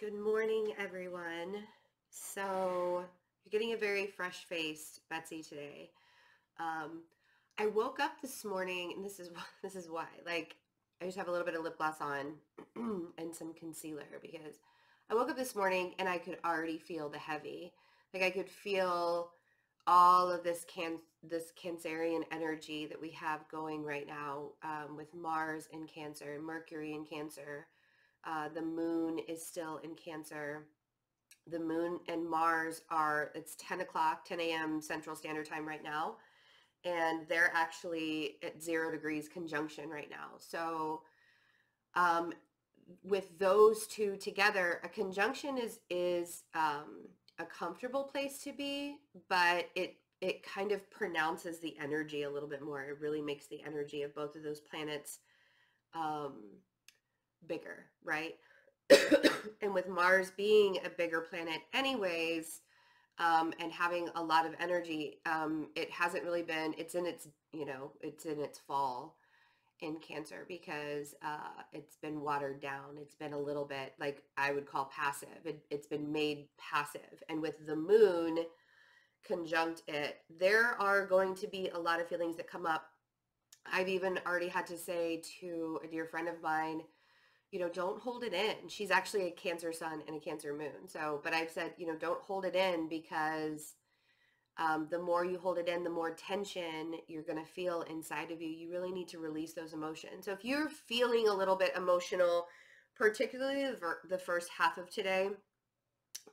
Good morning, everyone. So you're getting a very fresh-faced Betsy today. Um, I woke up this morning, and this is why. Like, I just have a little bit of lip gloss on and some concealer because I woke up this morning and I could already feel the heavy. Like I could feel all of this Cancerian energy that we have going right now with Mars in Cancer and Mercury in Cancer. The moon is still in Cancer. The moon and Mars it's 10 o'clock, 10 a.m. Central Standard Time right now. And they're actually at 0 degrees conjunction right now. So with those two together, a conjunction is a comfortable place to be, but it kind of pronounces the energy a little bit more. It really makes the energy of both of those planets bigger, right? And with Mars being a bigger planet anyways, and having a lot of energy, it hasn't really been, it's in its fall in Cancer because it's been watered down. It's been a little bit like I would call passive. It's been made passive. And with the moon conjunct it, there are going to be a lot of feelings that come up. I've even already had to say to a dear friend of mine, don't hold it in. She's actually a Cancer sun and a Cancer moon. So, but I've said, don't hold it in because the more you hold it in, the more tension you're going to feel inside of you. You really need to release those emotions. So if you're feeling a little bit emotional, particularly the first half of today,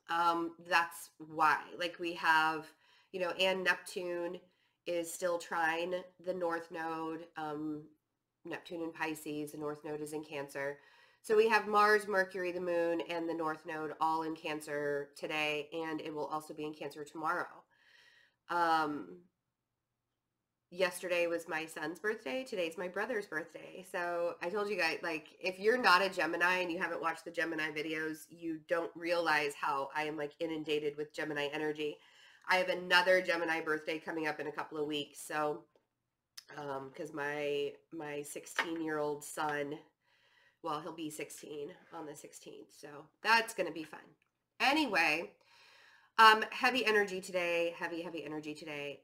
that's why. Like we have, and Neptune is still trine the North Node. Neptune in Pisces, the North Node is in Cancer. So we have Mars, Mercury, the moon, and the North Node all in Cancer today, and it will also be in Cancer tomorrow. Yesterday was my son's birthday. Today's my brother's birthday. So I told you guys, like, if you're not a Gemini and you haven't watched the Gemini videos, you don't realize how I am like inundated with Gemini energy. I have another Gemini birthday coming up in a couple of weeks. So, because my 16-year-old son, well, he'll be 16 on the 16th. So that's going to be fun. Anyway, heavy energy today, heavy energy today.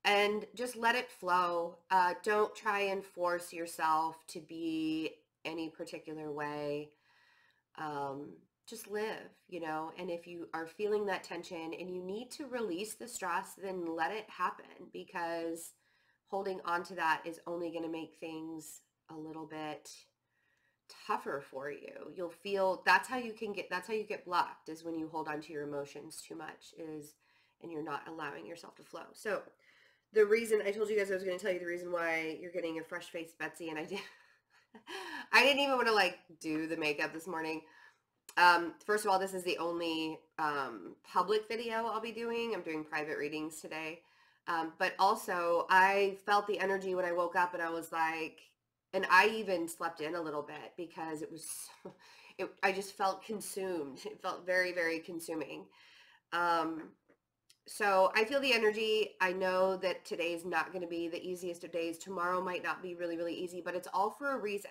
And just let it flow. Don't try and force yourself to be any particular way. Just live, and if you are feeling that tension and you need to release the stress, then let it happen, because holding on to that is only going to make things a little bit tougher for you. You'll feel that's how you get blocked, is when you hold on to your emotions too much, and you're not allowing yourself to flow. So the reason I told you guys I was going to tell you the reason why you're getting a fresh faced Betsy, and I didn't even want to like do the makeup this morning. First of all, this is the only public video I'll be doing. I'm doing private readings today. But also I felt the energy when I woke up, and I was like, and I even slept in a little bit because I just felt consumed. It felt very, very consuming. So I feel the energy. I know that today's not going to be the easiest of days. Tomorrow might not be really, really easy, but it's all for a reason.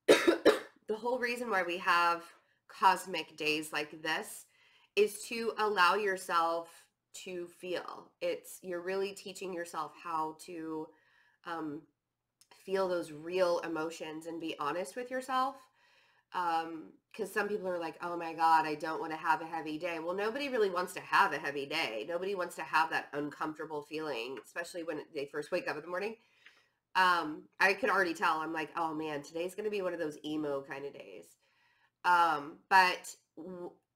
The whole reason why we have cosmic days like this is to allow yourself to feel. You're really teaching yourself how to feel those real emotions and be honest with yourself. Because some people are like, oh my God, I don't want to have a heavy day. Well, nobody really wants to have a heavy day. Nobody wants to have that uncomfortable feeling, especially when they first wake up in the morning. I can already tell. I'm like, oh man, today's going to be one of those emo kind of days. But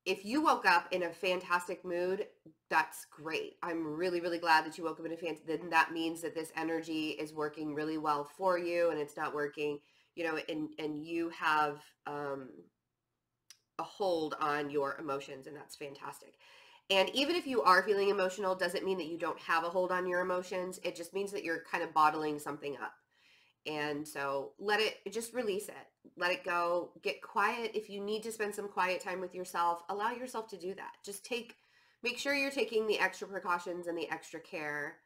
if you woke up in a fantastic mood, that's great. I'm really, really glad that you woke up in then that means that this energy is working really well for you, and it's not working, and you have a hold on your emotions, and that's fantastic. And even if you are feeling emotional, doesn't mean that you don't have a hold on your emotions. It just means that you're kind of bottling something up. And so just release it, let it go, get quiet. If you need to spend some quiet time with yourself, allow yourself to do that. Just make sure you're taking the extra precautions and the extra care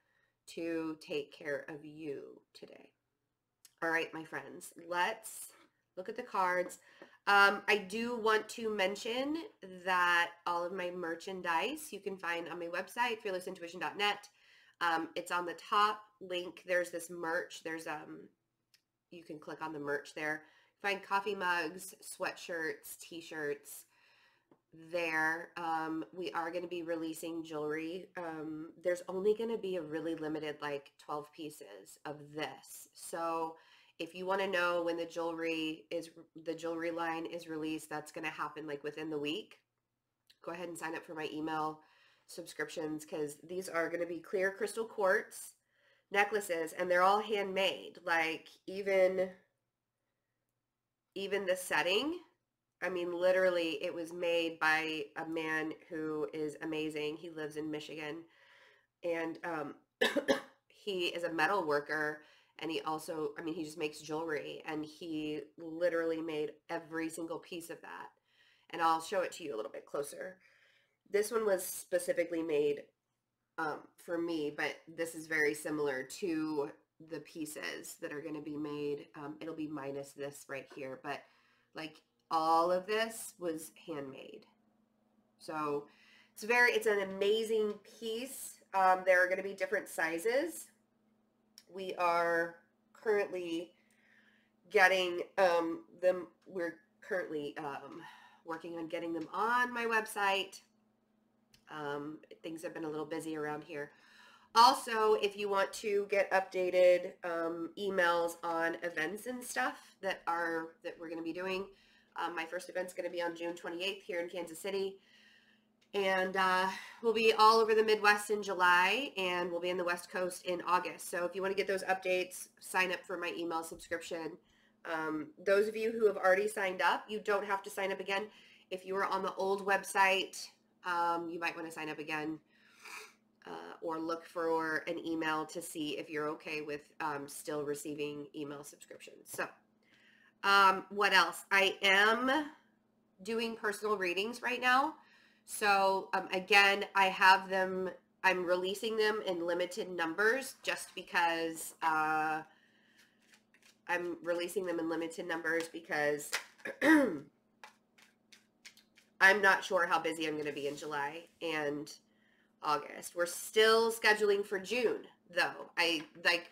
to take care of you today. All right, my friends, let's look at the cards. I do want to mention that all of my merchandise you can find on my website, fearlessintuition.net. It's on the top link. There's this merch. You can click on the merch there. Find coffee mugs, sweatshirts, t-shirts there. We are going to be releasing jewelry. There's only going to be a really limited, like 12 pieces of this. So if you want to know when the jewelry line is released, that's going to happen like within the week. Go ahead and sign up for my email subscriptions, because these are going to be clear crystal quartz necklaces, and they're all handmade. Like even the setting, I mean, literally it was made by a man who is amazing. He lives in Michigan, and he is a metal worker, and he also, I mean, he just makes jewelry, and he literally made every single piece of that. And I'll show it to you a little bit closer. This one was specifically made for me, but this is very similar to the pieces that are going to be made. It'll be minus this right here, but like all of this was handmade. So it's an amazing piece. There are going to be different sizes. We are currently getting them. We're currently working on getting them on my website. Things have been a little busy around here. Also, if you want to get updated emails on events and stuff that we're going to be doing, my first event's going to be on June 28th here in Kansas City. And we'll be all over the Midwest in July, and we'll be in the West Coast in August. So if you want to get those updates, sign up for my email subscription. Those of you who have already signed up, you don't have to sign up again. If you were on the old website, you might want to sign up again, or look for an email to see if you're okay with still receiving email subscriptions. So what else? I am doing personal readings right now. So again, I'm releasing them in limited numbers just because I'm releasing them in limited numbers because I'm not sure how busy I'm going to be in July and August. We're still scheduling for June, though.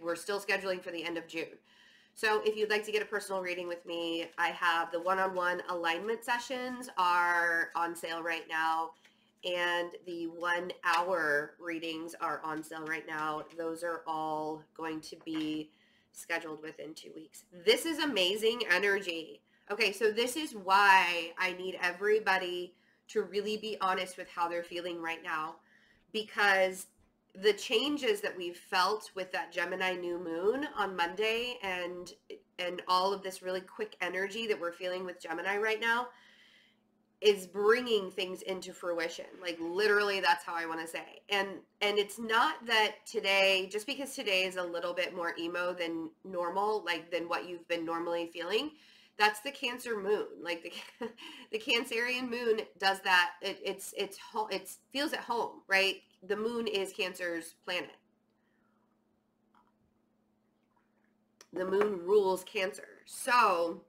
We're still scheduling for the end of June. So if you'd like to get a personal reading with me, I have the one-on-one alignment sessions are on sale right now, and the 1 hour readings are on sale right now. Those are all going to be scheduled within 2 weeks. This is amazing energy. Okay, so this is why I need everybody to really be honest with how they're feeling right now, because the changes that we've felt with that Gemini new moon on Monday and all of this really quick energy that we're feeling with Gemini right now is bringing things into fruition. Like literally, that's how I want to say. And it's not that today, just because today is a little bit more emo than normal, like than what you've been normally feeling, that's the Cancer moon. Like the Cancerian moon does that. It feels at home, right? The moon is Cancer's planet. The moon rules Cancer. So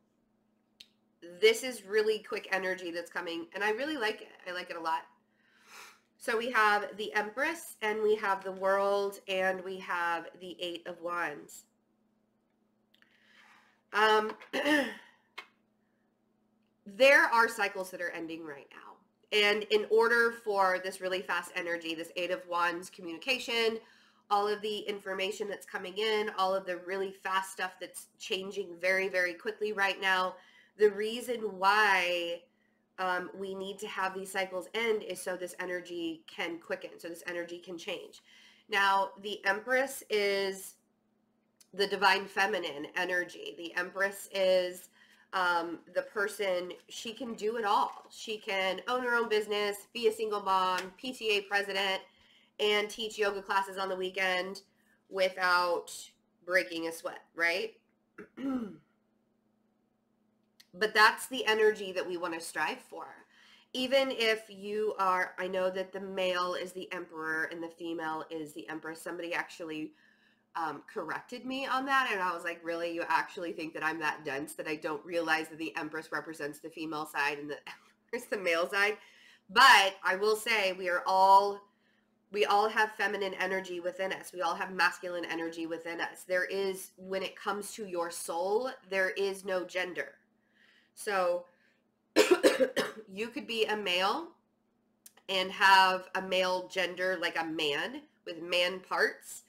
this is really quick energy that's coming, and I really like it. I like it a lot. So we have the Empress, and we have the World, and we have the 8 of Wands. There are cycles that are ending right now. And in order for this really fast energy, this 8 of Wands communication, all of the information that's coming in, all of the really fast stuff that's changing very, very quickly right now, the reason why we need to have these cycles end is so this energy can quicken, so this energy can change. Now, the Empress is the divine feminine energy. The Empress is the person, she can do it all. She can own her own business, be a single mom, PTA president, and teach yoga classes on the weekend without breaking a sweat, right? But that's the energy that we want to strive for. Even if you are, I know that the male is the emperor and the female is the empress. Somebody actually corrected me on that. And I was like, really, you actually think that I'm that dense that I don't realize that the Empress represents the female side and the Empress the male side? But I will say we all have feminine energy within us. We all have masculine energy within us. There is, when it comes to your soul, there is no gender. So you could be a male and have a male gender, like a man with man parts,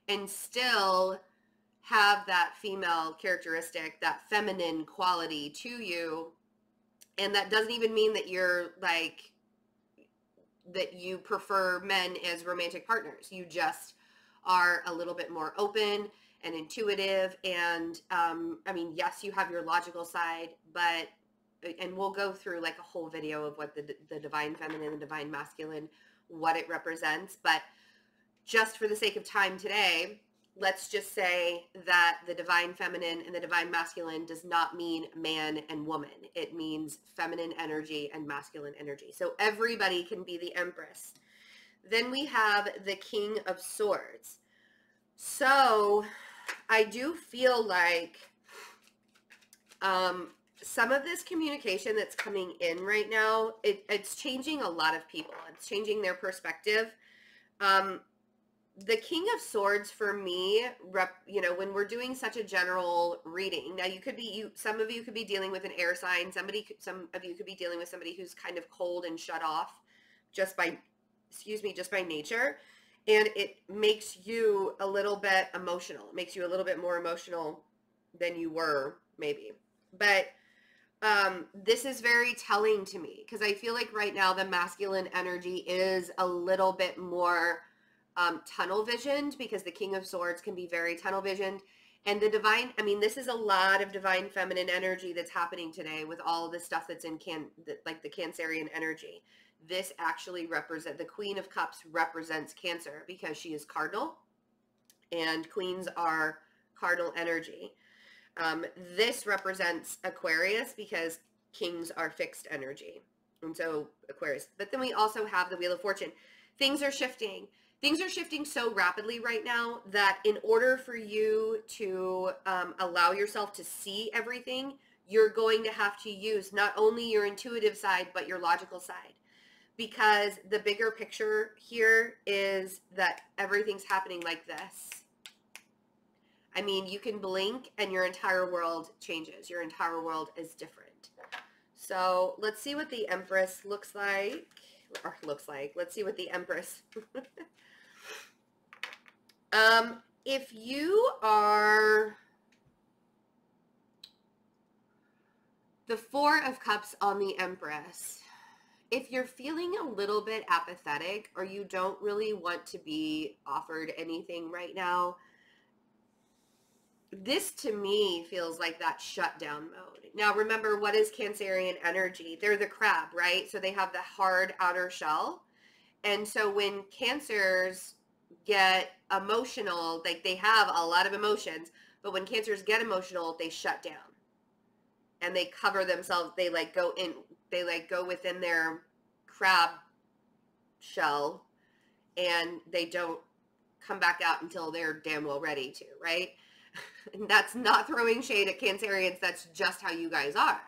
and still have that female characteristic, that feminine quality to you. And that doesn't even mean that you're like, that you prefer men as romantic partners. You just are a little bit more open and intuitive. And I mean, yes, you have your logical side, but, and we'll go through like a whole video of what the divine feminine and divine masculine, what it represents. But just for the sake of time today, let's just say that the divine feminine and the divine masculine does not mean man and woman. It means feminine energy and masculine energy. So everybody can be the Empress. Then we have the King of Swords. So I do feel like some of this communication that's coming in right now, it's changing a lot of people. It's changing their perspective. The King of Swords for me, you know, when we're doing such a general reading, now you could be, some of you could be dealing with an air sign. Some of you could be dealing with somebody who's kind of cold and shut off just by, just by nature. And it makes you a little bit emotional. It makes you a little bit more emotional than you were maybe. But this is very telling to me because I feel like right now the masculine energy is a little bit more tunnel visioned, because the King of Swords can be very tunnel visioned. And the divine, I mean, this is a lot of divine feminine energy that's happening today with all of this stuff that's in like the Cancerian energy. This actually represents, the Queen of Cups represents Cancer because she is cardinal, and queens are cardinal energy. This represents Aquarius because kings are fixed energy. And so Aquarius. But then we also have the Wheel of Fortune. Things are shifting. Things are shifting so rapidly right now that in order for you to allow yourself to see everything, you're going to have to use not only your intuitive side, but your logical side. Because the bigger picture here is that everything's happening like this. I mean, you can blink and your entire world changes. Your entire world is different. So let's see what the Empress looks like. Let's see what the Empress. If you are the Four of Cups on the Empress, if you're feeling a little bit apathetic or you don't really want to be offered anything right now, this to me feels like that shutdown mode. Now remember, what is Cancerian energy? They're the crab, right? So they have the hard outer shell. And so when Cancers get emotional, like they have a lot of emotions, but when Cancers get emotional, they shut down and they cover themselves. They like go within their crab shell and they don't come back out until they're damn well ready to, right? And that's not throwing shade at Cancerians. That's just how you guys are.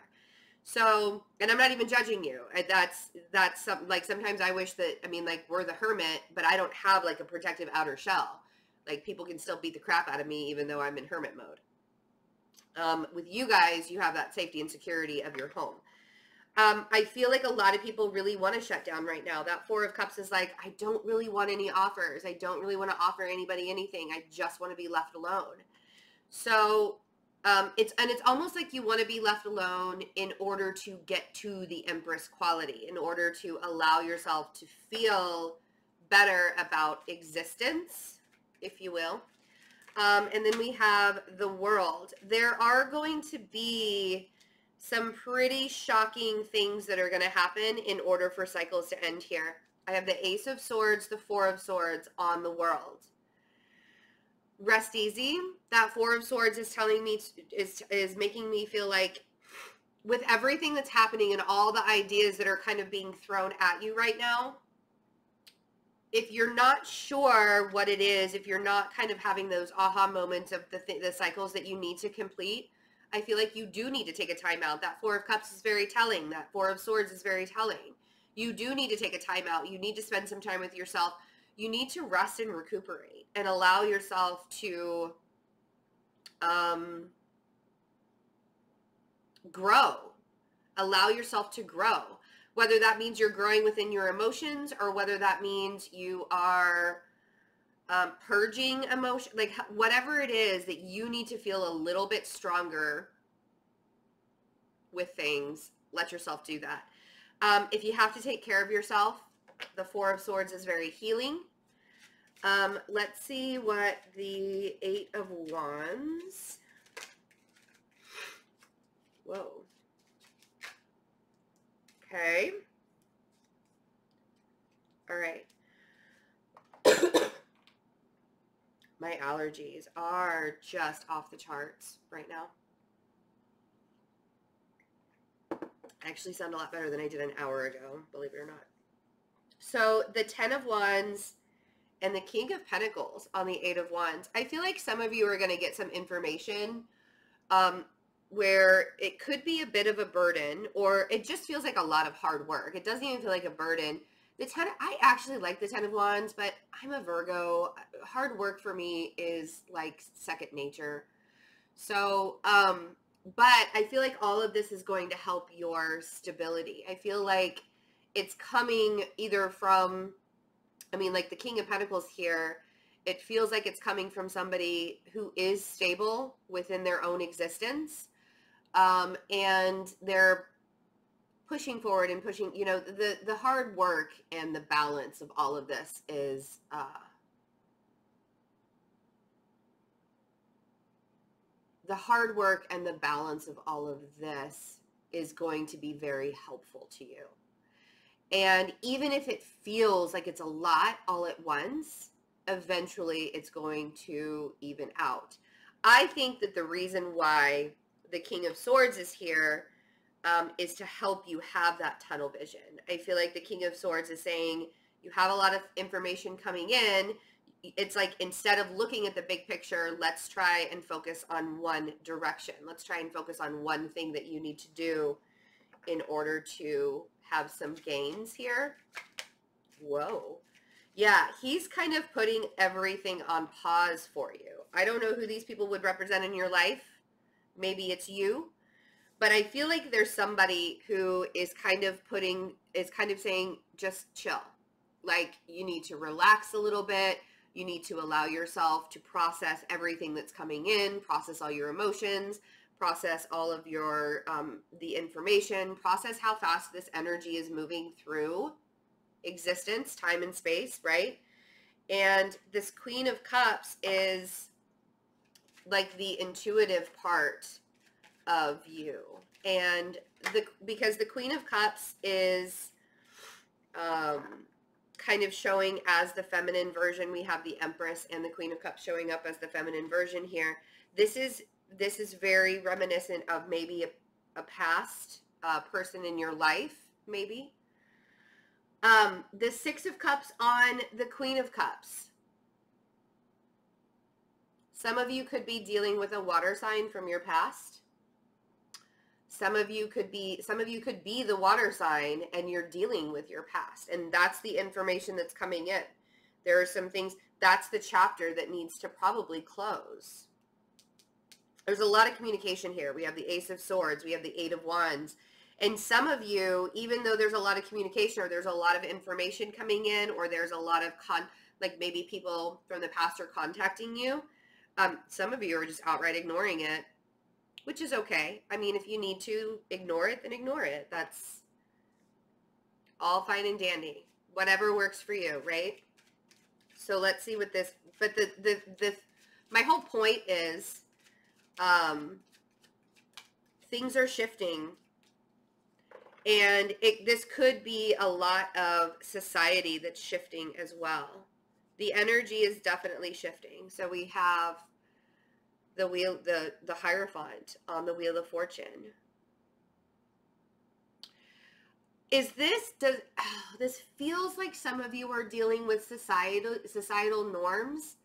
So, and I'm not even judging you. That's some, like, sometimes I wish that, I mean, like, we're the hermit, but I don't have like a protective outer shell. Like, people can still beat the crap out of me even though I'm in hermit mode. With you guys, you have that safety and security of your home. I feel like a lot of people really want to shut down right now. That Four of Cups is like, I don't really want any offers. I don't really want to offer anybody anything. I just want to be left alone. So it's almost like you want to be left alone in order to get to the Empress quality, in order to allow yourself to feel better about existence, if you will. And then we have the World. There are going to be some pretty shocking things that are going to happen in order for cycles to end here. I have the Ace of Swords, the Four of Swords on the World. Rest easy. That Four of Swords is telling me, is making me feel like with everything that's happening and all the ideas that are kind of being thrown at you right now, if you're not sure what it is, if you're not kind of having those aha moments of the cycles that you need to complete, I feel like you do need to take a time out. That Four of Cups is very telling. That Four of Swords is very telling. You do need to take a time out. You need to spend some time with yourself. You need to rest and recuperate and allow yourself to grow. Allow yourself to grow. Whether that means you're growing within your emotions or whether that means you are purging emotion, like whatever it is that you need to feel a little bit stronger with things, let yourself do that. If you have to take care of yourself, the Four of Swords is very healing. Let's see what the Eight of Wands. Whoa. Okay. All right. My allergies are just off the charts right now. I actually sound a lot better than I did an hour ago, believe it or not. So the 10 of Wands and the King of Pentacles on the 8 of Wands. I feel like some of you are going to get some information where it could be a bit of a burden, or it just feels like a lot of hard work. It doesn't even feel like a burden. I actually like the 10 of Wands, but I'm a Virgo. Hard work for me is like second nature. So, but I feel like all of this is going to help your stability. I feel like it's coming either from, I mean, like the King of Pentacles here, it feels like it's coming from somebody who is stable within their own existence. And they're pushing forward and pushing, you know, the hard work and the balance of all of this is, the hard work and the balance of all of this is going to be very helpful to you. And even if it feels like it's a lot all at once, eventually it's going to even out. I think that the reason why the King of Swords is here is to help you have that tunnel vision. I feel like the King of Swords is saying you have a lot of information coming in. It's like, instead of looking at the big picture, let's try and focus on one direction. Let's try and focus on one thing that you need to do in order to have some gains here. Whoa. Yeah, he's kind of putting everything on pause for you. I don't know who these people would represent in your life. Maybe it's you. But I feel like there's somebody who is kind of saying, just chill. Like, you need to relax a little bit. You need to allow yourself to process everything that's coming in, process all your emotions, process all of your, the information, process how fast this energy is moving through existence, time and space, right? And this Queen of Cups is like the intuitive part of you. And because the Queen of Cups is kind of showing as the feminine version. We have the Empress and the Queen of Cups showing up as the feminine version here. This is very reminiscent of maybe a past person in your life, maybe. The Six of Cups on the Queen of Cups. Some of you could be dealing with a water sign from your past. Some of you could be the water sign and you're dealing with your past. And that's the information that's coming in. There are some things, that's the chapter that needs to probably close. There's a lot of communication here. We have the Ace of Swords. We have the Eight of Wands. And some of you, even though there's a lot of communication or there's a lot of information coming in, or there's a lot of like maybe people from the past are contacting you, some of you are just outright ignoring it, which is okay. I mean, if you need to ignore it, then ignore it. That's all fine and dandy. Whatever works for you, right? So let's see what this, but my whole point is, things are shifting, and this could be a lot of society that's shifting as well. The energy is definitely shifting. So we have the wheel, the Hierophant on the Wheel of Fortune. Is this, this feels like some of you are dealing with societal norms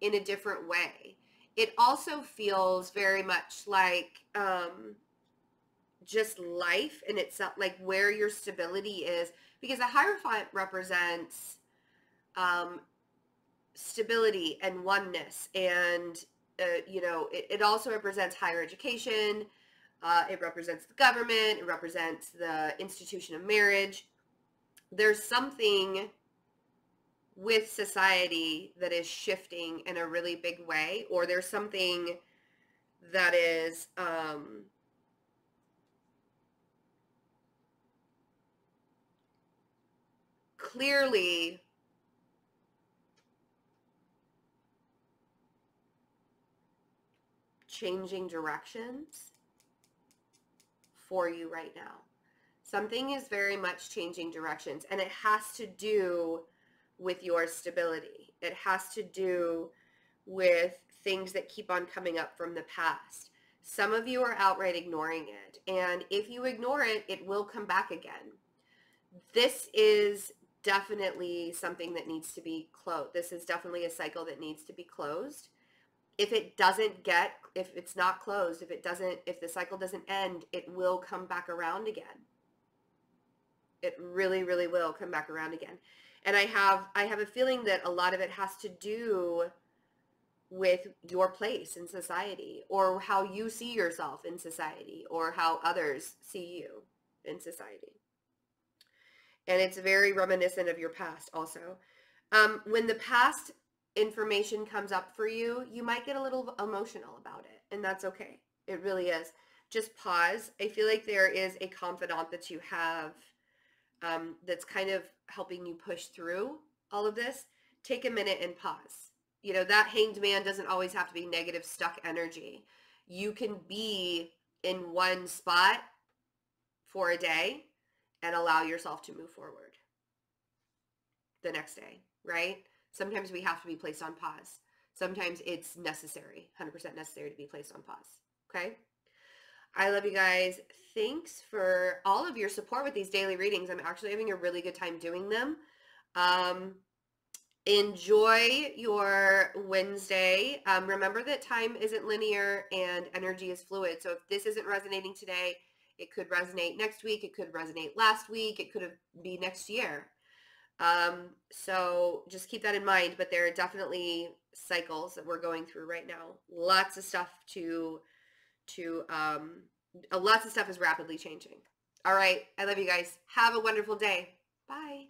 in a different way. It also feels very much like just life in itself, like where your stability is, because the Hierophant represents stability and oneness, and it also represents higher education. It represents the government. It represents the institution of marriage. There's something with society that is shifting in a really big way, or there's something that is clearly changing directions for you right now. Something is very much changing directions, and it has to do with your stability. It has to do with things that keep on coming up from the past. Some of you are outright ignoring it, and if you ignore it, it will come back again. This is definitely something that needs to be closed. This is definitely a cycle that needs to be closed. If it's not closed, if the cycle doesn't end, it will come back around again. It really, really will come back around again. And I have a feeling that a lot of it has to do with your place in society, or how you see yourself in society, or how others see you in society. And it's very reminiscent of your past also. When the past information comes up for you, you might get a little emotional about it, and that's okay. It really is. Just pause. I feel like there is a confidant that you have that's kind of helping you push through all of this. Take a minute and pause. That Hanged Man doesn't always have to be negative, stuck energy. You can be in one spot for a day and allow yourself to move forward the next day, right? Sometimes we have to be placed on pause. Sometimes it's necessary, 100% necessary to be placed on pause, okay? I love you guys. Thanks for all of your support with these daily readings. I'm actually having a really good time doing them. Enjoy your Wednesday. Remember that time isn't linear and energy is fluid. So if this isn't resonating today, it could resonate next week. It could resonate last week. It could be next year. So just keep that in mind. But there are definitely cycles that we're going through right now. Lots of stuff lots of stuff is rapidly changing. All right. I love you guys. Have a wonderful day. Bye.